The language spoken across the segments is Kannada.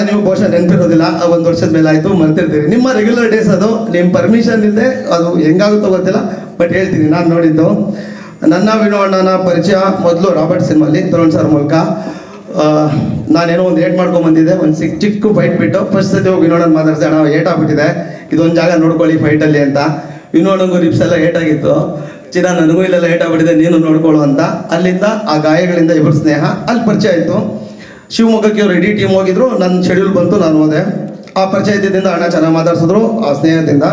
ನೀವು ಬಹುಶಃ ನೆನಪಿರೋದಿಲ್ಲ, 1 ವರ್ಷದ ಮೇಲೆ ಆಯಿತು, ಮರ್ತಿರ್ತೀರಿ. ನಿಮ್ಮ ರೆಗ್ಯುಲರ್ ಡೇಸ್ ಅದು, ನಿಮ್ಮ ಪರ್ಮಿಷನ್ ಇಲ್ಲದೆ ಅದು ಹೆಂಗಾಗುತ್ತೋ ಗೊತ್ತಿಲ್ಲ, ಬಟ್ ಹೇಳ್ತೀನಿ. ನಾನು ನೋಡಿದ್ದು ನನ್ನ ವಿನೋಣ್ಣನ ಪರಿಚಯ ಮೊದಲು ರಾಬರ್ಟ್ ಸಿನಿಮಾಲಿ ತರುಣ್ ಸರ್ ಮೂಲಕ. ನಾನೇನೋ ಒಂದು ಏಟ್ ಮಾಡ್ಕೊಂಡು ಬಂದಿದ್ದೆ, ಒಂದು ಚಿಕ್ಕ ಫೈಟ್ ಬಿಟ್ಟು ಫಸ್ಟ್ ಸತಿ ಹೋಗಿ ವಿನೋಣ್ಣನ ಮಾತಾಡ್ಸಿ, ಅಣ್ಣ ಏಟ್ ಆಗ್ಬಿಟ್ಟಿದೆ, ಇದೊಂದು ಜಾಗ ನೋಡ್ಕೊಳ್ಳಿ ಫೈಟಲ್ಲಿ ಅಂತ. ವಿನೋಣ್ಣಂಗೂ ರಿಪ್ಸ್ ಎಲ್ಲ ಏಟಾಗಿತ್ತು. ಚಿನ್ನ ನನಗೂ ಇಲ್ಲೆಲ್ಲ ಏಟಾಗ್ಬಿಟ್ಟಿದೆ, ನೀನು ನೋಡ್ಕೊಳ್ಳು ಅಂತ. ಅಲ್ಲಿಂದ ಆ ಗಾಯಗಳಿಂದ ಇಬ್ಬರು ಸ್ನೇಹ ಅಲ್ಲಿ ಪರಿಚಯ ಆಯಿತು. ಶಿವಮೊಗ್ಗಕ್ಕೆ ಅವ್ರು ಇಡೀ ಟೀಮ್ ಹೋಗಿದ್ರು, ನನ್ನ ಶೆಡ್ಯೂಲ್ ಬಂತು, ನಾನು ಹೋದೆ. ಆ ಪರಿಚಯ ಇದ್ದಿದ್ದರಿಂದ ಅಣ್ಣ ಚೆನ್ನಾಗಿ ಮಾತಾಡ್ಸಿದ್ರು. ಆ ಸ್ನೇಹದಿಂದ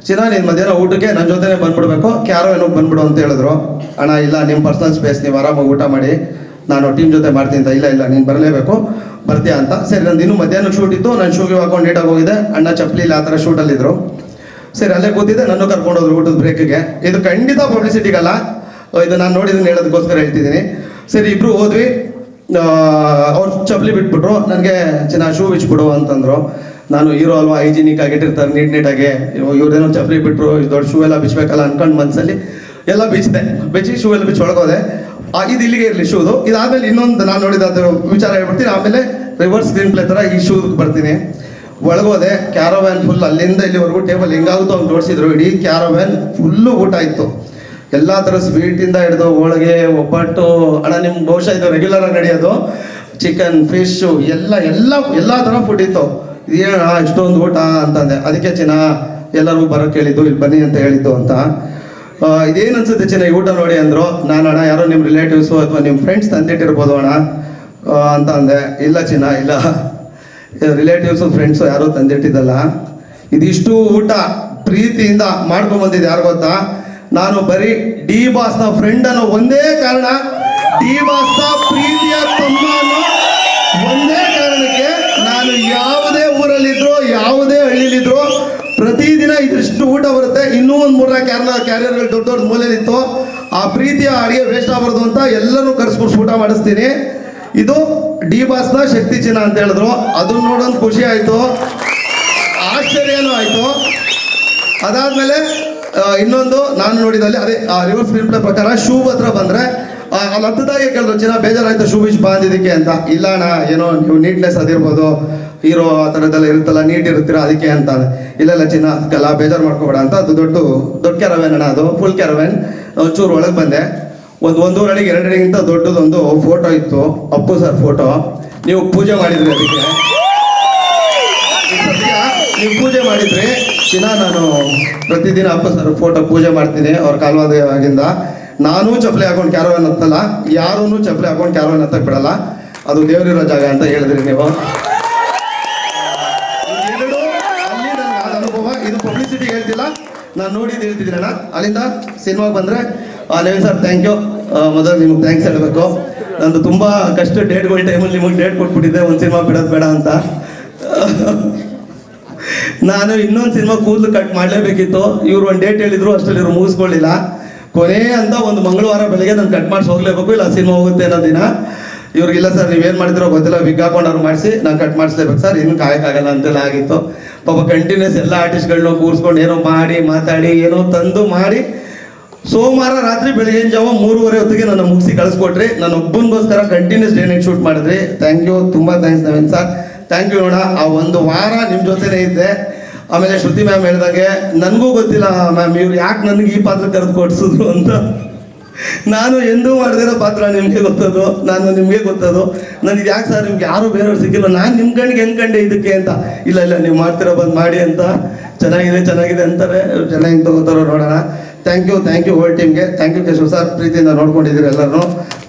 ಚಿನ್ನ ನೀನು ಮಧ್ಯಾಹ್ನ ಊಟಕ್ಕೆ ನನ್ನ ಜೊತೆನೇ ಬಂದ್ಬಿಡ್ಬೇಕು, ಕ್ಯಾರೋ ಏನೋ ಬಂದ್ಬಿಡು ಅಂತ ಹೇಳಿದ್ರು. ಅಣ್ಣ ಇಲ್ಲ, ನಿಮ್ಮ ಪರ್ಸನಲ್ ಸ್ಪೇಸ್, ನೀವು ಆರಾಮಾಗಿ ಊಟ ಮಾಡಿ, ನಾನು ಟೀಮ್ ಜೊತೆ ಮಾಡ್ತೀನಿ ಅಂತ. ಇಲ್ಲ ನೀನು ಬರಲೇಬೇಕು, ಬರ್ತೀಯಾ ಅಂತ. ಸರಿ, ನಂದು ಇನ್ನೂ ಮಧ್ಯಾಹ್ನ ಶೂಟ್ ಇತ್ತು, ನಾನು ಶೂಗೆ ಹಾಕೊಂಡು ನೀಟಾಗಿ ಹೋಗಿದ್ದೆ. ಅಣ್ಣ ಚಪ್ಪಲಿಲಿ ಆ ಥರ ಶೂಟಲ್ಲಿದ್ದರು. ಸರಿ, ಅಲ್ಲೇ ಕೂತಿದ್ದೆ, ನನ್ನ ಕರ್ಕೊಂಡೋದ್ರು ಊಟದ ಬ್ರೇಕಿಗೆ. ಇದು ಖಂಡಿತ ಪಬ್ಲಿಸಿಟಿಗಲ್ಲ, ಇದು ನಾನು ನೋಡಿದ್ದನ್ನು ಹೇಳೋದಕ್ಕೋಸ್ಕರ ಹೇಳ್ತಿದ್ದೀನಿ. ಸರಿ, ಇಬ್ಬರು ಹೋದ್ವಿ. ಅವ್ರು ಚಪ್ಪಲಿ ಬಿಟ್ಬಿಟ್ರು, ನನಗೆ ಚಿನ್ನ ಶೂ ಬಿಚ್ಬಿಡು ಅಂತಂದರು. ನಾನು ಹೀರೋ ಅಲ್ವಾ, ಹೈಜಿನಿಕ್ ಆಗಿಟ್ಟಿರ್ತಾರೆ ನೀಟಾಗಿ, ಇವ್ರೇನೋ ಚಪ್ಪಲಿ ಬಿಟ್ಟರು, ದೊಡ್ಡ ಶೂ ಎಲ್ಲ ಬಿಚ್ಚಬೇಕಲ್ಲ ಅನ್ಕೊಂಡು ಮನಸ್ಸಲ್ಲಿ ಎಲ್ಲ ಬಿಚ್ಚಿ ಶೂ ಎಲ್ಲ ಬಿಚ್ಚಿ ಒಳಗೋದೆ. ಇದು ಇಲ್ಲಿಗೆ ಇರಲಿ ಶೂದು. ಇದಾದಮೇಲೆ ಇನ್ನೊಂದು ನಾನು ನೋಡಿದ ವಿಚಾರ ಹೇಳ್ಬಿಡ್ತೀನಿ, ಆಮೇಲೆ ರಿವರ್ಸ್ ಸ್ಕ್ರೀನ್ ಪ್ಲೇ ಥರ ಈ ಶೂಗೆ ಬರ್ತೀನಿ. ಒಳಗೋದೆ, ಕ್ಯಾರವ್ಯಾನ್ ಫುಲ್ ಅಲ್ಲಿಂದ ಇಲ್ಲಿವರೆಗೂ ಟೇಬಲ್ ಹೆಂಗಾಗುತ್ತೋ ಅವ್ನು ತೋರಿಸಿದ್ರು. ಇಡೀ ಕ್ಯಾರವ್ಯಾನ್ ಫುಲ್ಲು ಊಟ ಇತ್ತು, ಎಲ್ಲ ಥರ ಸ್ವೀಟಿಂದ ಹಿಡಿದು ಹೋಳಿಗೆ, ಒಬ್ಬಟ್ಟು. ಅಣ್ಣ ನಿಮ್ಗೆ ಬಹುಶಃ ಇದು ರೆಗ್ಯುಲರ್ ಆಗಿ ನಡೆಯೋದು, ಚಿಕನ್, ಫಿಶ್ಶು ಎಲ್ಲ ಥರ ಫುಡ್ ಇತ್ತು. ಇದೇನ ಇಷ್ಟೊಂದು ಊಟ ಅಂತಂದೆ. ಅದಕ್ಕೆ ಚಿನ್ನ ಎಲ್ಲರಿಗೂ ಬರೋಕ್ಕೆ ಹೇಳಿದ್ದು, ಇಲ್ಲಿ ಬನ್ನಿ ಅಂತ ಹೇಳಿದ್ದು ಅಂತ. ಇದೇನು ಅನ್ಸುತ್ತೆ ಚಿನ್ನ ಈ ಊಟ ನೋಡಿ ಅಂದರು. ನಾನು ಅಣ್ಣ ಯಾರೋ ನಿಮ್ಮ ರಿಲೇಟಿವ್ಸು ಅಥವಾ ನಿಮ್ಮ ಫ್ರೆಂಡ್ಸ್ ತಂದಿಟ್ಟಿರ್ಬೋದು ಅಣ್ಣ ಅಂತ ಅಂದೆ. ಇಲ್ಲ ಚಿನ್ನ, ಇಲ್ಲ, ರಿಲೇಟಿವ್ಸು ಫ್ರೆಂಡ್ಸು ಯಾರೋ ತಂದಿಟ್ಟಿದ್ದಲ್ಲ, ಇದಿಷ್ಟು ಊಟ ಪ್ರೀತಿಯಿಂದ ಮಾಡ್ಕೊಂಬಂದಿದ್ದು ಯಾರು ಗೊತ್ತಾ? ನಾನು ಬರೀ ಡಿ ಬಾಸ್ನ ಫ್ರೆಂಡ್ ಅನ್ನೋ ಒಂದೇ ಕಾರಣ, ಡಿ ಬಾಸ್ನ ಪ್ರೀತಿಯ ತಮ್ಮ ಅನ್ನೋ ಒಂದೇ ಕಾರಣಕ್ಕೆ ನಾನು ಯಾವುದೇ ಊರಲ್ಲಿದ್ರು, ಯಾವುದೇ ಹಳ್ಳಿಲಿದ್ರು, ಪ್ರತಿದಿನ ಇದಿಷ್ಟು ಊಟ ಬರುತ್ತೆ. ಇನ್ನೂ ಒಂದು 3-4 ಕ್ಯಾರಿಯರ್ಗಳು ದೊಡ್ಡ ಮೂಲೆಯಲ್ಲಿತ್ತು. ಆ ಪ್ರೀತಿಯ ಅಡುಗೆ ವೇಸ್ಟ್ ಆಗಬಾರ್ದು ಅಂತ ಎಲ್ಲರೂ ಕರೆಸ್ಬಿಟ್ಟು ಊಟ ಮಾಡಿಸ್ತೀನಿ. ಇದು ಡಿ ಬಾಸ್ನ ಶಕ್ತಿ ಚಿನ್ನ ಅಂತ ಹೇಳಿದ್ರು. ಅದನ್ನ ನೋಡೋದು ಖುಷಿ ಆಯಿತು, ಆಶ್ಚರ್ಯನೂ ಆಯಿತು. ಅದಾದಮೇಲೆ ಇನ್ನೊಂದು ನಾನು ನೋಡಿದಲ್ಲಿ ಅದೇ ರಿವರ್ಸ್ ಸ್ಕ್ರೀನ್ ಪ್ಲೇ ಪ್ರಕಾರ ಶೂ ಹತ್ರ ಬಂದರೆ ಅಲ್ಲಿ ಹತ್ತದಾಗೆ ಕೇಳಿದ್ರು, ಚಿನ್ನ ಬೇಜಾರಾಯ್ತು ಶೂ ಬಿಚ್ ಬಂದಿದ್ದಕ್ಕೆ ಅಂತ. ಇಲ್ಲ ಅಣ್ಣ, ಏನೋ ನೀವು ನೀಟ್ನೆಸ್ ಅದಿರ್ಬೋದು, ಹೀರೋ ಆ ಥರದ್ದೆಲ್ಲ ಇರುತ್ತಲ್ಲ, ನೀಟ್ ಇರ್ತೀರ ಅದಕ್ಕೆ ಅಂತ. ಇಲ್ಲ ಚಿನ್ನ ಅದಕ್ಕೆಲ್ಲ ಬೇಜಾರು ಮಾಡ್ಕೋಬೇಡ ಅಂತ. ಅದು ದೊಡ್ಡ ಕ್ಯಾರವ್ಯಾನ್ ಅಣ್ಣ, ಅದು ಫುಲ್ ಕ್ಯಾರವ್ಯಾನ್. ಒಂಚೂರು ಒಳಗೆ ಬಂದೆ. 1 ಅಡಿಗೆ 2 ಅಡಿಗಿಂತ ದೊಡ್ಡದೊಂದು ಫೋಟೋ ಇತ್ತು, ಅಪ್ಪು ಸರ್ ಫೋಟೋ. ನೀವು ಪೂಜೆ ಮಾಡಿದ್ರಿ ಅದಕ್ಕೆ, ನೀವು ಪೂಜೆ ಮಾಡಿದ್ರಿ ಚಿನ್ನ. ನಾನು ಪ್ರತಿದಿನ ಅಪ್ಪ ಸರ್ ಫೋಟೋ ಪೂಜೆ ಮಾಡ್ತೀನಿ, ಅವ್ರ ಕಾಲವಾದಾಗಿಂದ. ನಾನೂ ಚಪ್ಪಲಿ ಹಾಕೊಂಡು ಕ್ಯಾರವ್ಯಾನ್ ಹತ್ತಲ್ಲ, ಯಾರೂ ಚಪ್ಪಲಿ ಹಾಕೊಂಡು ಕ್ಯಾರವ್ಯಾನ್ ಹತ್ತಕ್ಕೆ ಬಿಡಲ್ಲ, ಅದು ದೇವರಿರೋ ಜಾಗ ಅಂತ ಹೇಳಿದ್ರಿ ನೀವು. ಎರಡು ಅಲ್ಲಿ ನನಗೆ ಆದ ಅನುಭವ, ಇದು ಪಬ್ಲಿಸಿಟಿಗೆ ಹೇಳ್ತಿಲ್ಲ, ನಾನು ನೋಡಿದ್ದು ಹೇಳ್ತಿದ್ದೀನಿ ಅಣ್ಣ. ಅಲ್ಲಿಂದ ಸಿನಿಮಾಗೆ ಬಂದರೆ ನವೀನ್ ಸರ್ ಥ್ಯಾಂಕ್ ಯು. ಮೊದಲು ನಿಮ್ಗೆ ಥ್ಯಾಂಕ್ಸ್ ಹೇಳಬೇಕು. ನಂದು ತುಂಬ ಕಷ್ಟ ಡೇಟ್ಗಳ ಟೈಮಲ್ಲಿ ನಿಮಗೆ ಡೇಟ್ ಕೊಟ್ಬಿಟ್ಟಿದ್ದೆ, ಒಂದು ಸಿನಿಮಾ ಬಿಡೋದು ಬೇಡ ಅಂತ. ನಾನು ಇನ್ನೊಂದು ಸಿನಿಮಾ ಕೂದಲು ಕಟ್ ಮಾಡಲೇಬೇಕಿತ್ತು. ಇವ್ರು ಒಂದು ಡೇಟ್ ಹೇಳಿದ್ರು, ಅಷ್ಟರಲ್ಲಿ ಇವ್ರು ಮುಗಿಸ್ಕೊಳ್ಳಿಲ್ಲ. ಕೊನೆ ಅಂತ ಒಂದು ಮಂಗಳವಾರ ಬೆಳಗ್ಗೆ ನಾನು ಕಟ್ ಮಾಡಿಸಿ ಹೋಗಲೇಬೇಕು, ಇಲ್ಲ ಸಿನಿಮಾ ಹೋಗುತ್ತೆ ಅನ್ನೋ ದಿನ. ಇವ್ರಿಗಿಲ್ಲ ಸರ್, ನೀವೇನು ಮಾಡಿದ್ರೋ ಗೊತ್ತಿಲ್ಲ, ವಿಗ್ ಹಾಕೊಂಡು ಅವ್ರು ಮಾಡಿಸಿ ನಾನು ಕಟ್ ಮಾಡಿಸ್ಲೇಬೇಕು ಸರ್, ಇನ್ನು ಕಾಯಕ್ಕಾಗಲ್ಲ ಅಂತೆಲ್ಲ ಆಗಿತ್ತು. ಪಾಪ ಕಂಟಿನ್ಯೂಸ್ ಎಲ್ಲ ಆರ್ಟಿಸ್ಟ್ಗಳನ್ನ ಕೂರಿಸ್ಕೊಂಡು ಏನೋ ಮಾಡಿ ಮಾತಾಡಿ ಏನೋ ತಂದು ಮಾಡಿ ಸೋಮವಾರ ರಾತ್ರಿ ಬೆಳಗಿನ ಜಾವ 3:30 ಹೊತ್ತಿಗೆ ನನ್ನ ಮುಗಿಸಿ ಕಳಿಸ್ಕೊಟ್ರಿ. ನಾನು ಒಬ್ಬನಿಗೋಸ್ಕರ ಕಂಟಿನ್ಯೂಸ್ ಡೇ ನೈಟ್ ಶೂಟ್ ಮಾಡಿದ್ರಿ. ಥ್ಯಾಂಕ್ ಯು, ತುಂಬ thanks Naveen sir, thank you ಅಣ್ಣ. ಆ 1 ವಾರ ನಿಮ್ಮ ಜೊತೆನೇ ಇದ್ದೆ. ಆಮೇಲೆ ಶ್ರುತಿ ಮ್ಯಾಮ್ ಹೇಳ್ದಂಗೆ ನನಗೂ ಗೊತ್ತಿಲ್ಲ ಮ್ಯಾಮ್ ಇವ್ರು ಯಾಕೆ ನನಗೆ ಈ ಪಾತ್ರ ಕರೆದು ಕೊಡಿಸಿದ್ರು ಅಂತ. ನಾನು ಎಂದೂ ಮಾಡಿದಿರೋ ಪಾತ್ರ ನಿಮಗೆ ಗೊತ್ತದು, ನಾನು ನಿಮಗೆ ಗೊತ್ತದು. ನನಗೆ ಯಾಕೆ ಸರ್ ನಿಮ್ಗೆ ಯಾರು ಬೇರೆಯವ್ರು ಸಿಕ್ಕಿಲ್ಲ, ನಾನು ನಿಮ್ಮ ಕಣ್ಣಿಗೆ ಹೆಂಗೆ ಕಂಡೆ ಇದಕ್ಕೆ ಅಂತ. ಇಲ್ಲ ನೀವು ಮಾಡ್ತಿರೋ ಬಂದು ಮಾಡಿ ಅಂತ. ಚೆನ್ನಾಗಿದೆ ಅಂತಾರೆ, ಚೆನ್ನಾಗಿ ತಗೋತಾರೋ ನೋಡೋಣ. ಥ್ಯಾಂಕ್ ಯು ಹೋಲ್ ಟೀಮ್ಗೆ. ಥ್ಯಾಂಕ್ ಯು ಕೇಶವ್ ಸರ್, ಪ್ರೀತಿಯಿಂದ ನೋಡ್ಕೊಂಡಿದ್ದೀರಿ ಎಲ್ಲರೂ.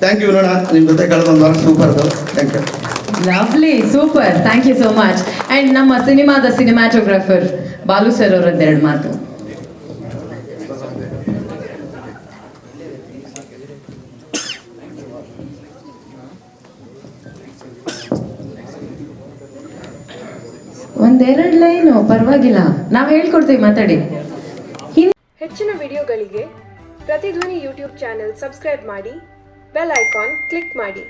ಥ್ಯಾಂಕ್ ಯು ನೋಡೋಣ, ನಿಮ್ಮ ಜೊತೆ ಕಳೆದೊಂದು ವಾರ ಸೂಪರ್ದು. Thank you. Lovely, super, thank you so much. And ನಮ್ಮ ಸಿನಿಮಾದ ಸಿನಿಮ್ಯಾಟೋಗ್ರಾಫರ್ ಬಾಲು ಸರ್ ಅವರದ್ದೆರಡು ಮಾತು. ಒಂದೆರಡು ಲೈನು ಪರವಾಗಿಲ್ಲ, ನಾವು ಹೇಳ್ಕೊಡ್ತೀವಿ, ಮಾತಾಡಿ. ಹೆಚ್ಚಿನ ವಿಡಿಯೋಗಳಿಗೆ ಪ್ರತಿಧ್ವನಿ ಯೂಟ್ಯೂಬ್ ಚಾನೆಲ್ ಸಬ್ಸ್ಕ್ರೈಬ್ ಮಾಡಿ, ಬೆಲ್ ಐಕಾನ್ ಕ್ಲಿಕ್ ಮಾಡಿ.